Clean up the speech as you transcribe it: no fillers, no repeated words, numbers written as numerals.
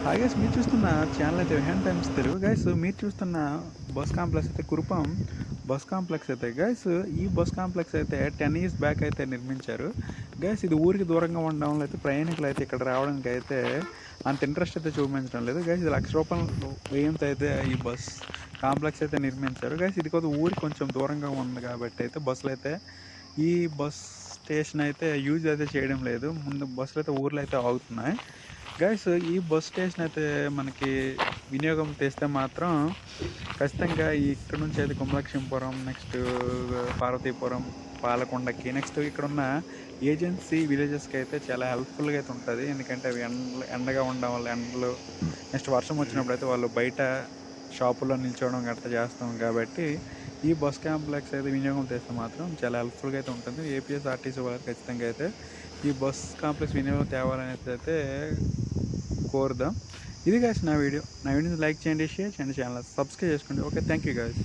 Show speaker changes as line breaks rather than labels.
Hi guys, మీరు చూస్తున్న channel అయితే విహాన్ టైమ్స్ తెలుగు. గైస్, మీరు చూస్తున్న బస్ కాంప్లెక్స్ అయితే కురుపాం బస్ కాంప్లెక్స్ అయితే. గైస్, ఈ బస్ కాంప్లెక్స్ అయితే 10 years బ్యాక్ అయితే నిర్మించారు. గైస్, ఇది ఊరికి దూరంగా ఉండడం వల్ల అయితే ప్రయాణికులు అయితే ఇక్కడ రావడానికి అయితే అంత ఇంట్రెస్ట్ అయితే చూపించడం లేదు. గైస్, ఇది ₹1,00,000 వ్యయంతో అయితే ఈ బస్ కాంప్లెక్స్ అయితే నిర్మించారు. గైస్, ఇది కొద్దిగా ఊరికి కొంచెం దూరంగా ఉంది కాబట్టి అయితే బస్సులు అయితే ఈ బస్ స్టేషన్ అయితే యూజ్ అయితే చేయడం లేదు. ముందు బస్సులు అయితే ఊర్లో అయితే ఆగుతున్నాయి. గైస్, ఈ బస్ స్టేషన్ అయితే మనకి వినియోగం తెస్తే మాత్రం ఖచ్చితంగా ఇక్కడ నుంచి అయితే కుమలక్ష్మీపురం, నెక్స్ట్ పార్వతీపురం, పాలకొండకి, నెక్స్ట్ ఇక్కడున్న ఏజెన్సీ విలేజెస్కి అయితే చాలా హెల్ప్ఫుల్గా అయితే ఉంటుంది. ఎందుకంటే అవి ఎండగా ఉండడం వల్ల ఎండలు, నెక్స్ట్ వర్షం వచ్చినప్పుడు అయితే వాళ్ళు బయట షాపుల్లో నిల్చోవడం గట్రా చేస్తాం కాబట్టి ఈ బస్ కాంప్లెక్స్ అయితే వినియోగం తెస్తే మాత్రం చాలా హెల్ప్ఫుల్గా అయితే ఉంటుంది. ఏపీఎస్ఆర్టీసీ వాళ్ళకి ఖచ్చితంగా అయితే ఈ బస్ కాంప్లెక్స్ వినియోగం తేవాలనేది అయితే కోరుదాం. ఇది గైస్ నా వీడియోని లైక్ చేయండి, షేర్ చేయండి, ఛానల్ సబ్స్క్రైబ్ చేసుకోండి. Okay, thank you guys.